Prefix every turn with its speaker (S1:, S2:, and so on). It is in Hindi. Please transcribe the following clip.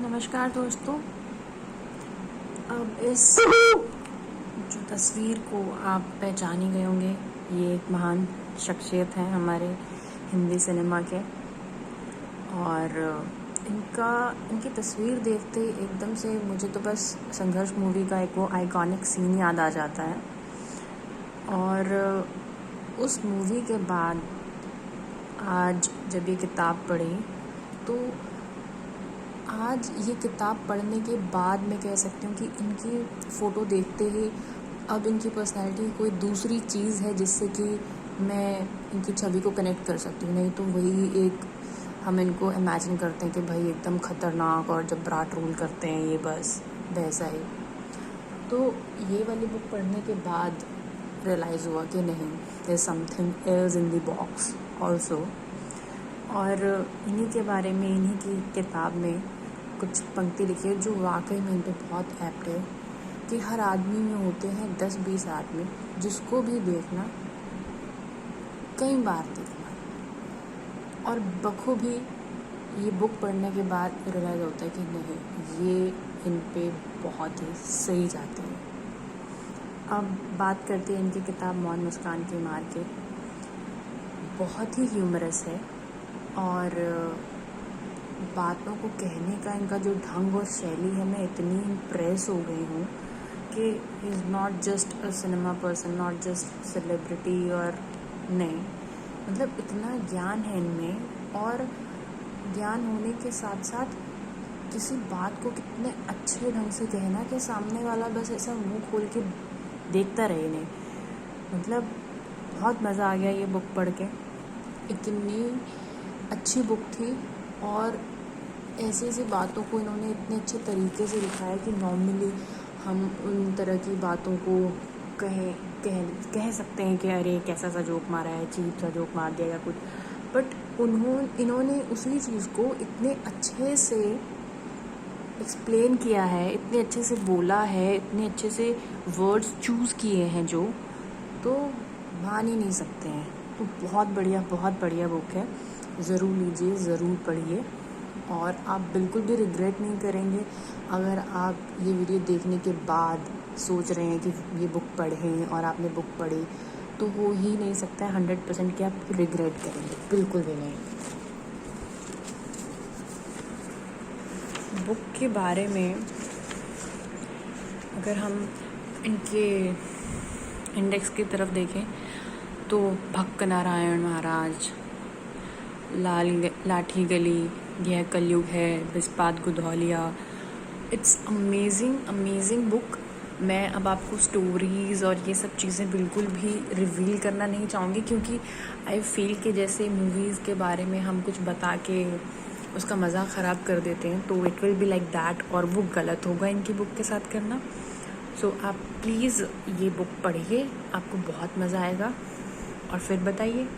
S1: नमस्कार दोस्तों। अब इस जो तस्वीर को आप पहचान ही गए होंगे, ये एक महान शख्सियत हैं हमारे हिंदी सिनेमा के। और इनकी तस्वीर देखते ही एकदम से मुझे तो बस संघर्ष मूवी का एक वो आइकॉनिक सीन याद आ जाता है। और उस मूवी के बाद आज जब ये किताब पढ़ी तो आज ये किताब पढ़ने के बाद मैं कह सकती हूँ कि इनकी फ़ोटो देखते ही अब इनकी पर्सनैलिटी कोई दूसरी चीज़ है जिससे कि मैं इनकी छवि को कनेक्ट कर सकती हूँ। नहीं तो वही एक हम इनको इमेजिन करते हैं कि भाई एकदम ख़तरनाक और जब ब्राट रूल करते हैं, ये बस वैसा ही। तो ये वाली बुक पढ़ने के बाद रियलाइज़ हुआ कि नहीं, there something else in the box also. और इन्हीं के बारे में, इन्हीं की किताब में कुछ पंक्ति लिखी है जो वाकई में इन पर बहुत एप्ट है कि हर आदमी में होते हैं 10-20 आदमी, जिसको भी देखना कई बार देखना। और बखूबी ये बुक पढ़ने के बाद रियलाइज़ होता है कि नहीं, ये इन पे बहुत ही सही जाते हैं। अब बात करते हैं इनकी किताब मौन मुस्कान की मार के। बहुत ही ह्यूमरस है और बातों को कहने का इनका जो ढंग और शैली है, मैं इतनी इम्प्रेस हो गई हूँ कि is not just a cinema person, not just celebrity. और नहीं, मतलब इतना ज्ञान है इनमें, और ज्ञान होने के साथ साथ किसी बात को कितने अच्छे ढंग से कहना कि सामने वाला बस ऐसा मुंह खोल के देखता रहे इन्हें। मतलब बहुत मज़ा आ गया ये बुक पढ़ के। इतनी अच्छी बुक थी और ऐसी ऐसी बातों को इन्होंने इतने अच्छे तरीके से लिखा है कि नॉर्मली हम उन तरह की बातों को कह सकते हैं कि अरे कैसा सा जोक मारा है, चीप सा जोक मार दिया या कुछ। बट इन्होंने उसी चीज़ को इतने अच्छे से एक्सप्लेन किया है, इतने अच्छे से बोला है, इतने अच्छे से वर्ड्स चूज़ किए हैं जो तो मान ही नहीं सकते हैं। तो बहुत बढ़िया बुक है, ज़रूर लीजिए, ज़रूर पढ़िए और आप बिल्कुल भी रिग्रेट नहीं करेंगे। अगर आप ये वीडियो देखने के बाद सोच रहे हैं कि ये बुक पढ़ें और आपने बुक पढ़ी, तो हो ही नहीं सकता है 100% कि आप रिग्रेट करेंगे, बिल्कुल भी नहीं। बुक के बारे में अगर हम इनके इंडेक्स की तरफ देखें तो भक्क नारायण महाराज, लाठी गली, यह कलयुग है, बिस्पात गुधौलिया। It's amazing book. मैं अब आपको स्टोरीज़ और ये सब चीज़ें बिल्कुल भी रिवील करना नहीं चाहूँगी, क्योंकि आई फील कि जैसे मूवीज़ के बारे में हम कुछ बता के उसका मज़ा ख़राब कर देते हैं, तो it will be like that, और वो गलत होगा इनकी बुक के साथ करना। सो आप प्लीज़ ये बुक पढ़िए, आपको बहुत मज़ा आएगा और फिर बताइए।